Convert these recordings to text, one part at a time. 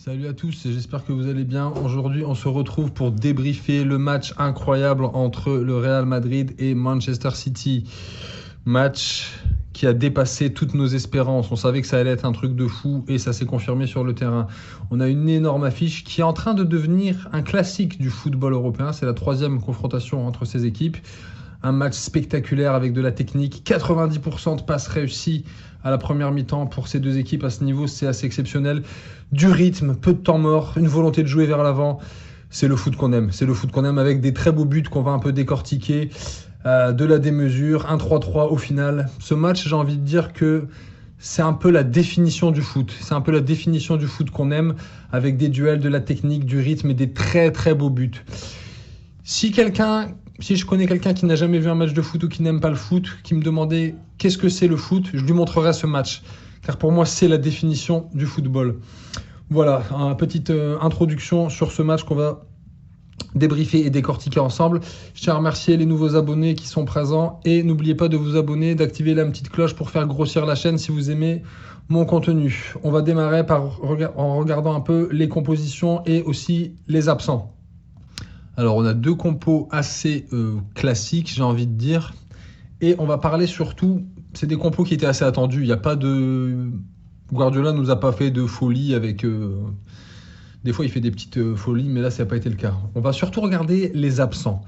Salut à tous, j'espère que vous allez bien. Aujourd'hui, on se retrouve pour débriefer le match incroyable entre le Real Madrid et Manchester City. Match qui a dépassé toutes nos espérances. On savait que ça allait être un truc de fou et ça s'est confirmé sur le terrain. On a une énorme affiche qui est en train de devenir un classique du football européen. C'est la troisième confrontation entre ces équipes. Un match spectaculaire avec de la technique, 90% de passes réussies à la première mi-temps pour ces deux équipes à ce niveau, c'est assez exceptionnel. Du rythme, peu de temps mort, une volonté de jouer vers l'avant. C'est le foot qu'on aime. C'est le foot qu'on aime avec des très beaux buts qu'on va un peu décortiquer, de la démesure, 1-3-3 au final. Ce match, j'ai envie de dire que c'est un peu la définition du foot. C'est un peu la définition du foot qu'on aime, avec des duels, de la technique, du rythme et des très très beaux buts. Si je connais quelqu'un qui n'a jamais vu un match de foot ou qui n'aime pas le foot, qui me demandait qu'est-ce que c'est le foot, je lui montrerai ce match. Car pour moi, c'est la définition du football. Voilà, une petite introduction sur ce match qu'on va débriefer et décortiquer ensemble. Je tiens à remercier les nouveaux abonnés qui sont présents. Et n'oubliez pas de vous abonner, d'activer la petite cloche pour faire grossir la chaîne si vous aimez mon contenu. On va démarrer en regardant un peu les compositions et aussi les absents. Alors, on a deux compos assez classiques, j'ai envie de dire. Et on va parler surtout, c'est des compos qui étaient assez attendus. Il n'y a pas de... Guardiola nous a pas fait de folie avec... Des fois, il fait des petites folies, mais là, ça n'a pas été le cas. On va surtout regarder les absents.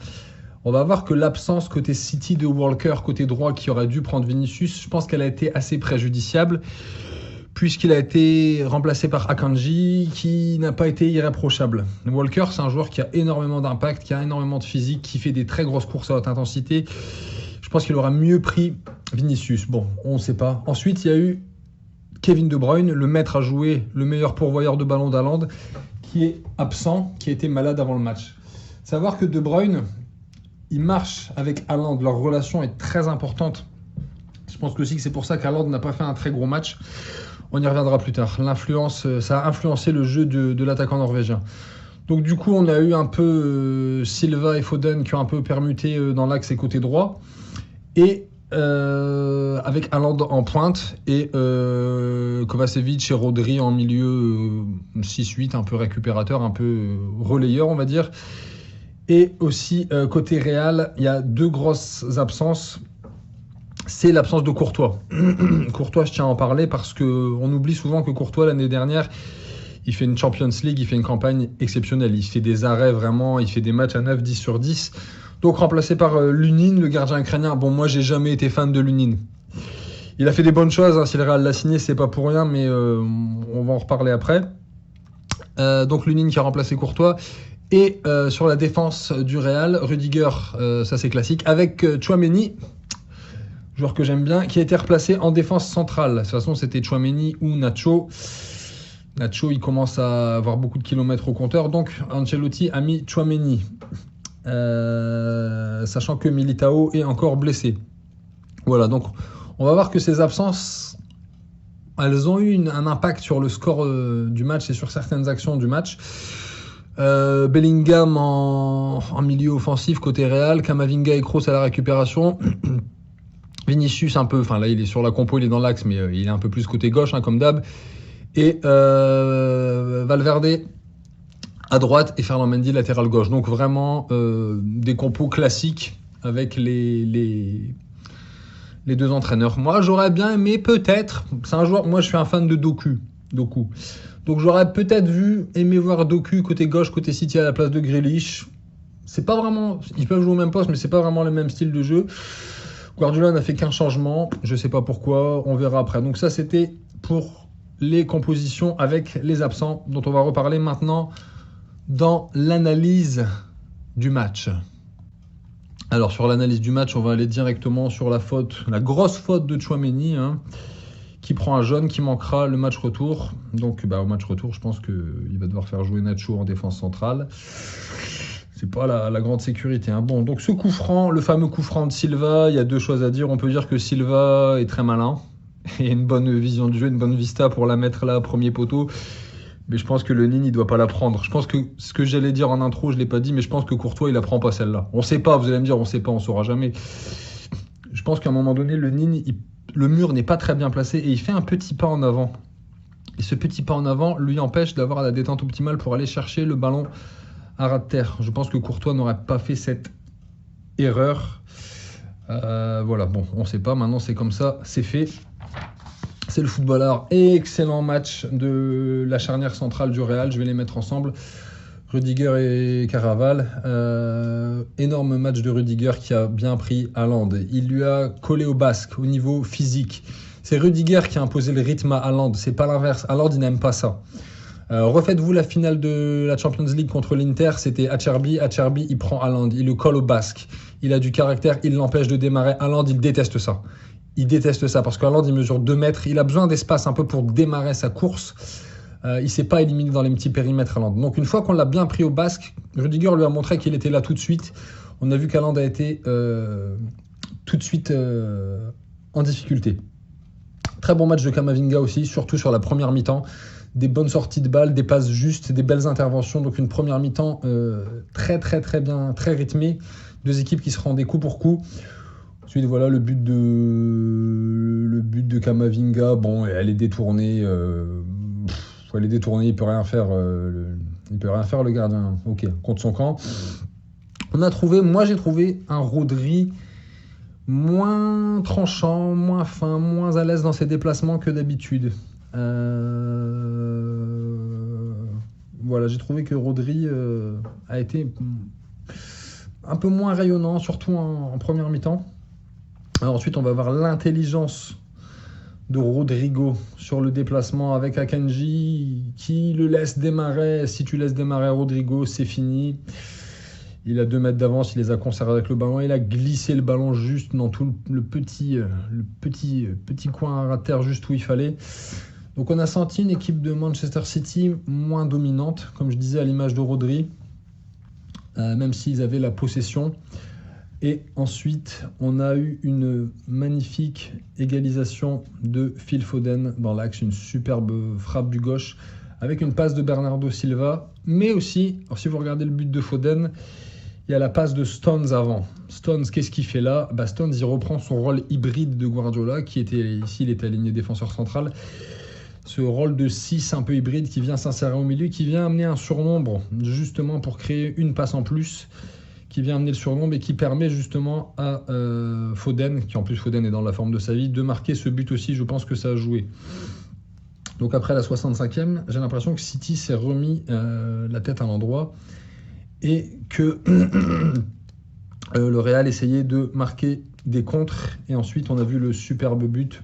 On va voir que l'absence côté City de Walker, côté droit, qui aurait dû prendre Vinicius, je pense qu'elle a été assez préjudiciable, puisqu'il a été remplacé par Akanji, qui n'a pas été irréprochable. Walker, c'est un joueur qui a énormément d'impact, qui a énormément de physique, qui fait des très grosses courses à haute intensité. Je pense qu'il aura mieux pris Vinicius. Bon, on ne sait pas. Ensuite, il y a eu Kevin De Bruyne, le maître à jouer, le meilleur pourvoyeur de ballon d'Haaland, qui est absent, qui a été malade avant le match. Savoir que De Bruyne, il marche avec Haaland, leur relation est très importante. Je pense aussi que c'est pour ça qu'Haaland n'a pas fait un très gros match. On y reviendra plus tard. Ça a influencé le jeu de l'attaquant norvégien. Donc du coup, on a eu un peu Silva et Foden qui ont un peu permuté dans l'axe et côté droit. Et avec Haaland en pointe et Kovacevic et Rodri en milieu 6-8, un peu récupérateur, un peu relayeur, on va dire. Et aussi, côté Real, il y a deux grosses absences. C'est l'absence de Courtois. Courtois, je tiens à en parler parce qu'on oublie souvent que Courtois, l'année dernière, il fait une Champions League, il fait une campagne exceptionnelle. Il fait des arrêts vraiment, il fait des matchs à 9, 10 sur 10. Donc remplacé par Lunin, le gardien ukrainien. Bon, moi, j'ai jamais été fan de Lunin. Il a fait des bonnes choses, hein. Si le Real l'a signé, c'est pas pour rien, mais on va en reparler après. Donc Lunin qui a remplacé Courtois. Et sur la défense du Real, Rudiger, ça c'est classique, avec Tchouaméni, joueur que j'aime bien, qui a été replacé en défense centrale. De toute façon, c'était Tchouaméni ou Nacho. Nacho, il commence à avoir beaucoup de kilomètres au compteur, donc Ancelotti a mis Tchouaméni, sachant que Militao est encore blessé. Voilà, donc on va voir que ces absences, elles ont eu un impact sur le score du match et sur certaines actions du match. Bellingham en milieu offensif côté Real, Camavinga et Kroos à la récupération. Vinicius un peu, enfin là il est sur la compo, il est dans l'axe, mais il est un peu plus côté gauche, hein, comme d'hab. Et Valverde à droite et Ferland Mendy latéral gauche. Donc vraiment des compos classiques avec les deux entraîneurs. Moi j'aurais bien aimé peut-être, c'est un joueur, moi je suis un fan de Doku. Donc j'aurais peut-être aimé voir Doku côté gauche, côté City à la place de Grealish. C'est pas vraiment, ils peuvent jouer au même poste, mais c'est pas vraiment le même style de jeu. Guardiola n'a fait qu'un changement, je ne sais pas pourquoi, on verra après. Donc ça, c'était pour les compositions avec les absents, dont on va reparler maintenant dans l'analyse du match. Alors sur l'analyse du match, on va aller directement sur la grosse faute de Tchouaméni, hein, qui prend un jaune, qui manquera le match retour. Donc au match retour, je pense qu'il va devoir faire jouer Nacho en défense centrale. C'est pas la grande sécurité, hein. Bon, donc ce coup franc, le fameux coup franc de Silva, il y a deux choses à dire. On peut dire que Silva est très malin. Il y a une bonne vision du jeu, une bonne vista pour la mettre là, premier poteau. Mais je pense que le Nîmes, il doit pas la prendre. Je pense que ce que j'allais dire en intro, je l'ai pas dit, mais je pense que Courtois, il la prend pas celle-là. On sait pas, vous allez me dire, on sait pas, on saura jamais. Je pense qu'à un moment donné, le Nîmes, le mur n'est pas très bien placé et il fait un petit pas en avant. Et ce petit pas en avant lui empêche d'avoir la détente optimale pour aller chercher le ballon à ras de terre. Je pense que Courtois n'aurait pas fait cette erreur. Voilà, bon, on ne sait pas, maintenant c'est comme ça, c'est fait. C'est le footballeur. Excellent match de la charnière centrale du Real, je vais les mettre ensemble. Rudiger et Caraval. Énorme match de Rudiger qui a bien pris Haaland. Il lui a collé au basque au niveau physique. C'est Rudiger qui a imposé le rythme à Haaland, c'est pas l'inverse. Haaland, il n'aime pas ça. Refaites-vous la finale de la Champions League contre l'Inter, c'était Acerbi, il prend Haaland, il le colle au basque. Il a du caractère, il l'empêche de démarrer. Haaland, il déteste ça. Il déteste ça parce qu'Haaland, il mesure 2 mètres, il a besoin d'espace un peu pour démarrer sa course. Il ne s'est pas éliminé dans les petits périmètres, Haaland. Donc une fois qu'on l'a bien pris au basque, Rudiger lui a montré qu'il était là tout de suite. On a vu qu'Haaland a été tout de suite en difficulté. Très bon match de Camavinga aussi, surtout sur la première mi-temps. Des bonnes sorties de balles, des passes justes, des belles interventions. Donc une première mi-temps très bien, très rythmée. 2 équipes qui se rendaient coup pour coup. Ensuite, voilà, le but de Camavinga, bon, elle est détournée. Elle est détournée, il peut rien faire. Il peut rien faire le gardien. Ok, contre son camp. Moi j'ai trouvé un Rodri moins tranchant, moins fin, moins à l'aise dans ses déplacements que d'habitude. Voilà, j'ai trouvé que Rodri a été un peu moins rayonnant, surtout en première mi-temps. Alors ensuite, on va voir l'intelligence de Rodrigo sur le déplacement avec Akanji qui le laisse démarrer. Si tu laisses démarrer Rodrigo, c'est fini. Il a 2 mètres d'avance, il les a conservés avec le ballon. Il a glissé le ballon juste dans tout le petit coin à ras de terre, juste où il fallait. Donc on a senti une équipe de Manchester City moins dominante, comme je disais, à l'image de Rodri, même s'ils avaient la possession. Et ensuite, on a eu une magnifique égalisation de Phil Foden dans l'axe, une superbe frappe du gauche avec une passe de Bernardo Silva. Mais aussi, alors si vous regardez le but de Foden, il y a la passe de Stones avant. Stones, qu'est-ce qu'il fait là ? Stones, il reprend son rôle hybride de Guardiola, qui était ici, il était aligné défenseur central. Ce rôle de 6 un peu hybride qui vient s'insérer au milieu, qui vient amener un surnombre, justement pour créer une passe en plus, qui vient amener le surnombre et qui permet justement à Foden, qui en plus Foden est dans la forme de sa vie, de marquer ce but aussi. Je pense que ça a joué. Donc après la 65e, j'ai l'impression que City s'est remis la tête à l'endroit et que le Real essayait de marquer des contres. Et ensuite, on a vu le superbe but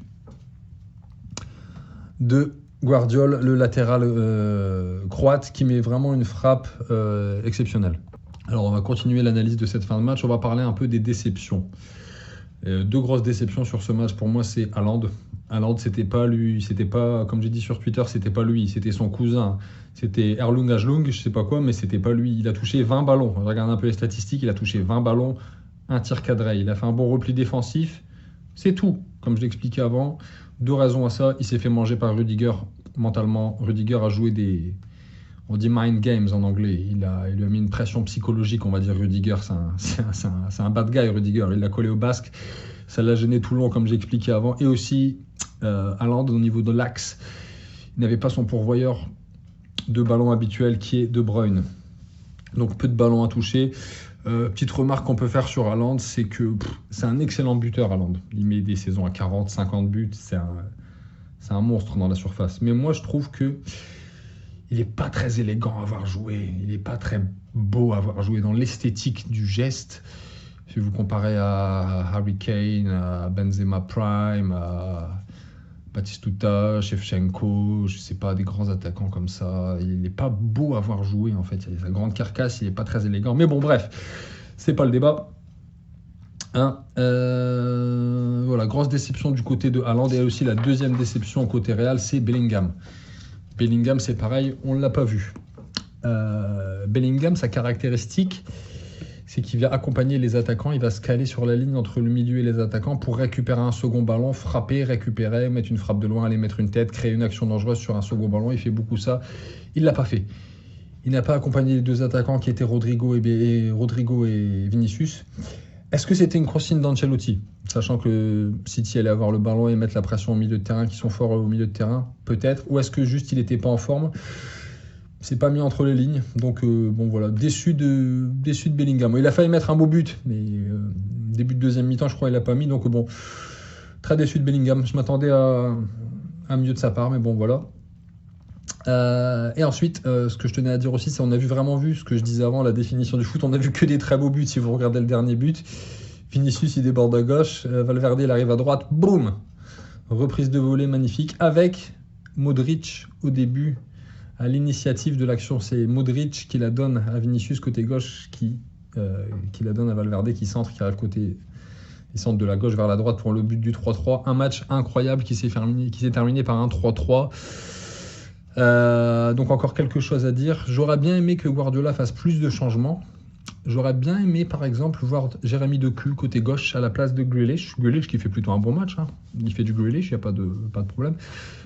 de Guardiola, le latéral croate, qui met vraiment une frappe exceptionnelle. Alors, on va continuer l'analyse de cette fin de match. On va parler un peu des déceptions. 2 grosses déceptions sur ce match, pour moi, c'est Haaland. Haaland, c'était pas lui, c'était pas, comme j'ai dit sur Twitter, c'était pas lui, c'était son cousin. C'était Erling Haaland, je sais pas quoi, mais c'était pas lui. Il a touché 20 ballons. Regardez un peu les statistiques, il a touché 20 ballons, un tir cadré. Il a fait un bon repli défensif. C'est tout, comme je l'expliquais avant. 2 raisons à ça. Il s'est fait manger par Rudiger mentalement. Rudiger a joué des... On dit mind games en anglais. Il lui a mis une pression psychologique, on va dire. Rudiger, c'est un bad guy, Rudiger. Il l'a collé au basque. Ça l'a gêné tout le long, comme j'ai expliqué avant. Et aussi, Haaland, au niveau de l'axe, il n'avait pas son pourvoyeur de ballon habituel qui est De Bruyne. Donc, peu de ballons à toucher. Petite remarque qu'on peut faire sur Haaland, c'est que c'est un excellent buteur, Haaland. Il met des saisons à 40, 50 buts. C'est un monstre dans la surface. Mais moi, je trouve que il n'est pas très élégant à avoir joué. Il n'est pas très beau à avoir joué dans l'esthétique du geste. Si vous comparez à Harry Kane, à Benzema Prime, à Batistuta, Shevchenko, je sais pas, des grands attaquants comme ça. Il n'est pas beau à avoir joué, en fait. Il a sa grande carcasse, il n'est pas très élégant. Mais bon, bref, c'est pas le débat. Voilà, grosse déception du côté de Haaland. Et aussi la deuxième déception côté Real, c'est Bellingham. Bellingham, c'est pareil, on ne l'a pas vu. Bellingham, sa caractéristique, c'est qu'il vient accompagner les attaquants. Il va se caler sur la ligne entre le milieu et les attaquants pour récupérer un second ballon, frapper, récupérer, mettre une frappe de loin, aller mettre une tête, créer une action dangereuse sur un second ballon. Il fait beaucoup ça. Il ne l'a pas fait. Il n'a pas accompagné les 2 attaquants qui étaient Rodrigo et Vinicius. Est-ce que c'était une consigne d'Ancelotti, sachant que City allait avoir le ballon et mettre la pression au milieu de terrain, qui sont forts au milieu de terrain, peut-être, ou est-ce que juste il n'était pas en forme? C'est pas mis entre les lignes, donc bon voilà, déçu de Bellingham. Il a failli mettre un beau but, mais début de deuxième mi-temps, je crois, il l'a pas mis, donc bon, très déçu de Bellingham. Je m'attendais à mieux de sa part, mais bon voilà. Et ensuite, ce que je tenais à dire aussi, c'est qu'on a vraiment vu ce que je disais avant, la définition du foot. On a vu que des très beaux buts. Si vous regardez le dernier but, Vinicius il déborde à gauche, Valverde il arrive à droite, boum, reprise de volée magnifique avec Modric au début, à l'initiative de l'action. C'est Modric qui la donne à Vinicius côté gauche, qui la donne à Valverde qui centre, qui arrive côté. Il centre de la gauche vers la droite pour le but du 3-3. Un match incroyable qui s'est terminé par un 3-3. Donc encore quelque chose à dire. J'aurais bien aimé que Guardiola fasse plus de changements. J'aurais bien aimé par exemple voir Jérémy Doku côté gauche à la place de Grealish. Grealish qui fait plutôt un bon match, hein. Il fait du Grealish, il n'y a pas de problème.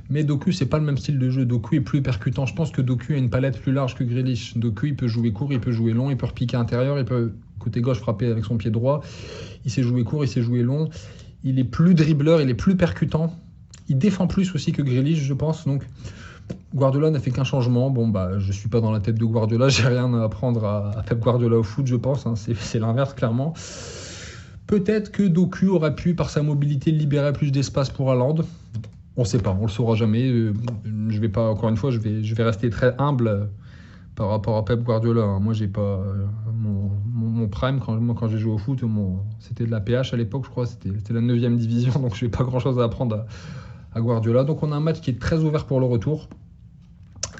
Mais Doku, c'est pas le même style de jeu. Doku est plus percutant. Je pense que Doku a une palette plus large que Grealish. Doku, il peut jouer court, il peut jouer long, il peut repiquer intérieur, il peut côté gauche frapper avec son pied droit. Il sait jouer court, il sait jouer long. Il est plus dribbleur, il est plus percutant. Il défend plus aussi que Grealish, je pense. Donc Guardiola n'a fait qu'un changement. Bon, bah, je suis pas dans la tête de Guardiola, j'ai rien à apprendre à Pep Guardiola au foot, je pense. Hein. C'est l'inverse, clairement. Peut-être que Doku aurait pu, par sa mobilité, libérer plus d'espace pour Haaland. On ne sait pas, on le saura jamais. Je vais pas, encore une fois, je vais rester très humble par rapport à Pep Guardiola. Hein. Moi, j'ai pas mon prime quand j'ai joué au foot. C'était de la PH à l'époque, je crois. C'était la 9e division, donc je n'ai pas grand-chose à apprendre à Guardiola. Donc on a un match qui est très ouvert pour le retour.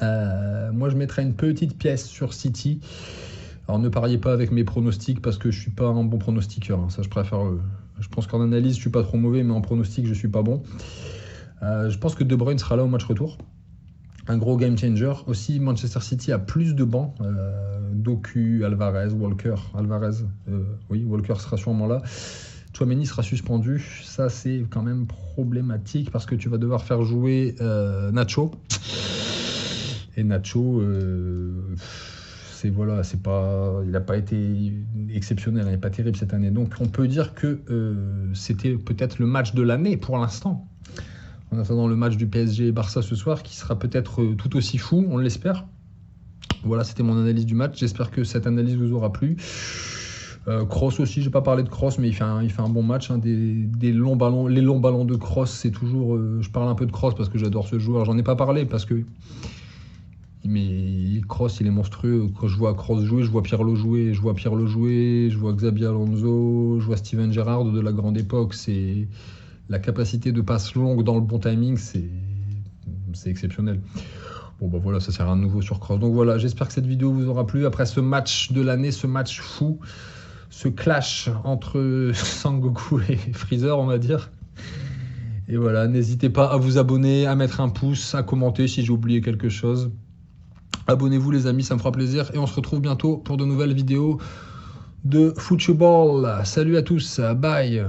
Moi, je mettrais une petite pièce sur City. Alors ne pariez pas avec mes pronostics parce que je suis pas un bon pronostiqueur. Hein. Ça, je préfère. Je pense qu'en analyse, je suis pas trop mauvais, mais en pronostic, je suis pas bon. Je pense que De Bruyne sera là au match retour. Un gros game changer. Aussi, Manchester City a plus de bancs. Doku, Alvarez, Walker. Walker sera sûrement là. Tchouaméni sera suspendu. Ça, c'est quand même problématique parce que tu vas devoir faire jouer Nacho. Et Nacho, il n'a pas été exceptionnel, il n'est pas terrible cette année. Donc on peut dire que c'était peut-être le match de l'année pour l'instant. En attendant le match du PSG et Barça ce soir, qui sera peut-être tout aussi fou, on l'espère. Voilà, c'était mon analyse du match. J'espère que cette analyse vous aura plu. Kroos aussi, je n'ai pas parlé de Kroos, mais il fait un bon match. Hein, des longs ballons, les longs ballons de Kroos, c'est toujours. Je parle un peu de Kroos parce que j'adore ce joueur. J'en ai pas parlé parce que. Mais Kroos, il est monstrueux. Quand je vois Kroos jouer, je vois Pirlo jouer, je vois Xabi Alonso, je vois Steven Gerrard de la grande époque. C'est la capacité de passe longue dans le bon timing, c'est exceptionnel. Bon bah voilà, ça sert à un nouveau sur Kroos. Donc voilà, j'espère que cette vidéo vous aura plu. Après ce match de l'année, ce match fou, ce clash entre Sangoku et Freezer, on va dire. Et voilà, n'hésitez pas à vous abonner, à mettre un pouce, à commenter si j'ai oublié quelque chose. Abonnez-vous les amis, ça me fera plaisir. Et on se retrouve bientôt pour de nouvelles vidéos de football. Salut à tous, bye.